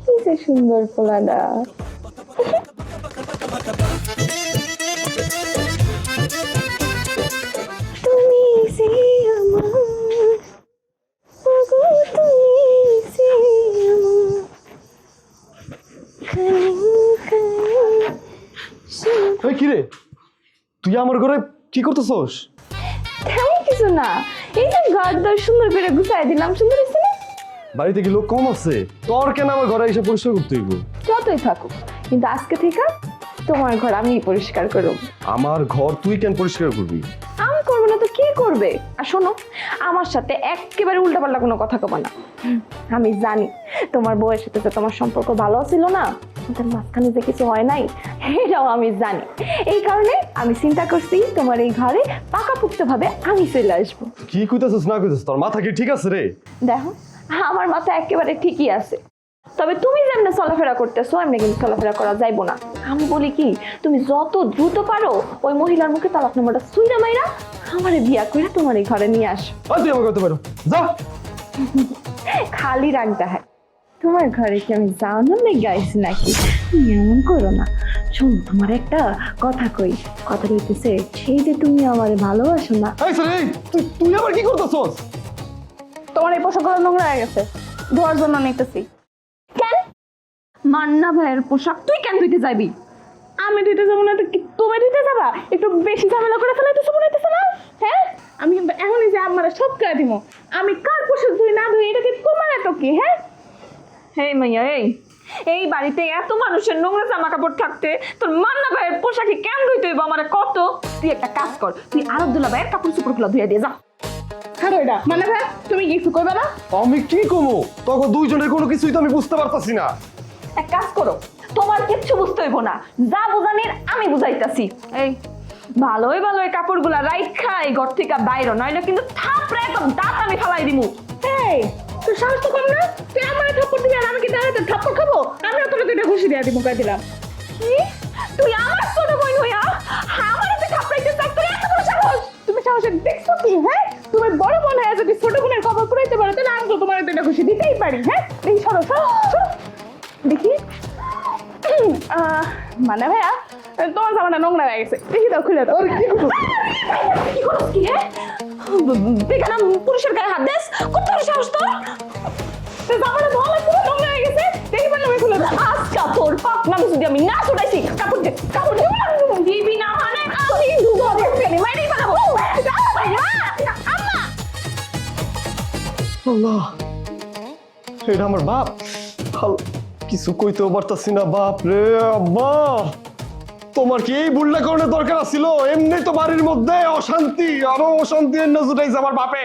কি যে সুন্দর পোলাটা। তুমি যে আমার, ওগো তুমি যে আমার, এই কি রে, তুই আমার ঘরে কি করতেছস? তেমন কিছু না, এই যে ঘর দর সুন্দর করে গুছাই দিলাম, সুন্দর হয়েছে না? বাড়িতে কি লোক কম আছে? তোর কেন আমার ঘরে এসে পরিষ্কার করতে হইব? যতই থাকুক, কিন্তু আজকে থেকে তোমার ঘর আমি পরিষ্কার করব। আমার ঘর তুই কেন পরিষ্কার করবি? আমি করবো না তো কে করবে? আর শোনো, আমার সাথে একেবারে উল্টাপাল্টা কোনো কথা কবা না। আমি জানি তোমার বউয়ের সাথে তো তোমার সম্পর্ক ভালো ছিল না, তার মাঝখানে যে কিছু হয় নাই এটাও আমি জানি। এই কারণে আমি চিন্তা করছি তোমার এই ঘরে পাকাপোক্ত ভাবে আমি চলে আসবো। কি কইতাছস না কইতাছস? তোর মাথা কি ঠিক আছে রে? দেখো, আমার মাথা একেবারে ঠিকই আছে, তবে তুমি যেমন চলাফেরা করতেছো এমনি কিন্তু চলাফেরা করা যাইবো না। আমি বলি কি, তুমি যত দ্রুত পারো ওই মহিলার মুখে তালাক নাম্বারটা সুইরা মাইরা আমারে বিয়া করে তোমার এই ঘরে নিয়ে আসো। ওই তুই আমাকে করতে পারো, যা। খালি রাখতে হয়, তোমার ঘরে কি আমি জানো না গাইছি নাকি? তুমি এমন করো না। শোন, তোমার একটা কথা কই, কথা হইতেছে সেই যে তুমি আমারে ভালোবাসো না। এই সরে, এই তুই আবার কি করতেছস? তোমার এই পোশাকগুলো নোংরা হয়ে গেছে, ধোয়ার জন্য নিতেছি। কেন? মান্না ভাইয়ের পোশাক তুই কেন ধুইতে যাবি? আমি ধুইতে যাবো না তো তুমি ধুইতে যাবা? একটু বেশি ঝামেলা করে ফেলাইতেছো মনে হইতেছে না? হ্যাঁ, আমি কিন্তু এখনই যে আমার সব করে দিব। আমি কার পোশাক ধুই না ধুই এটা কি তোমার এত কি? হ্যাঁ, এই মাইয়া, এই বাড়িতে এত মানুষের নোংরা জামা কাপড় থাকতে তোর মান্না ভাইয়ের পোশাকে কেন ধুইতে হইব? আমার কত, তুই একটা কাজ কর, তুই আরবদুল্লাহ ভাইয়ের কাপড় চোপড়গুলো ধুয়ে দিয়ে যা। হ্যাঁ এটা মানে ভাই, তুমি কিছু করবে না? আমি কি কমু? তখন দুইজনের কোনো কিছুই তো আমি বুঝতে পারতাছি না। এক কাজ করো, তোমার কিচ্ছু বুঝতে হইব না, যা বোঝানির আমি বুঝাইতাছি। এই ভালোই ভালো এই কাপড়গুলা রাইখা এই ঘর থেকে বাইরে, নইলে কিন্তু থাপড়ে একদম দাঁত আমি ফালাই দিমু। এই তুই সাহস তো কম না, তুই আমারে থাপ্পড় দিবি আর আমি কি দাঁড়াতে থাপ্পড় খাবো? আমি তোরে দুইটা ঘুষি দিয়ে দিমু, কই দিলাম। কি? তুই আমার ছোট বোন হইয়া আমারে তুই থাপড়াইতে চাস? তোর এত বড় সাহস? তুমি সাহসে দেখছো কি? হ্যাঁ, তুমি বড় বোন হয়ে যদি ছোট বোনের খবর পুরাইতে পারো তাহলে আমি তো তোমার দুইটা ঘুষি দিতেই পারি। হ্যাঁ, দেখি সরো সরো সরো। দেখি মানে ভাইয়া, তোমার জামাটা নোংরা হয়ে গেছে, দেখি দাও, খুলে দাও। কি করছ কি? হ্যাঁ, বেগানা পুরুষের গায়ে হাত দেস, কত বড় সাহস তোর? জামাটা ধোয়া পুরো নোংরা হয়ে গেছে, দেখি বললাম খুলে দাও। আচ্ছা, তোর পাপ নামে যদি আমি না ছুটাইছি, কাপড় দে, কাপড় দে। দিবি না মানে আমি দুধ দেখতে নেই, মাইরেই ফেলাবো। আম্মা, আল্লাহ, এটা আমার বাপ। কিছু কইতেও পারতাছি না। বাপ রে আব্বা, তোমার কি এই বুল্লা কারণে দরকার ছিল? এমনি তো বাড়ির মধ্যে অশান্তি, আরো অশান্তি এনে জুটাইছে আমার বাপে।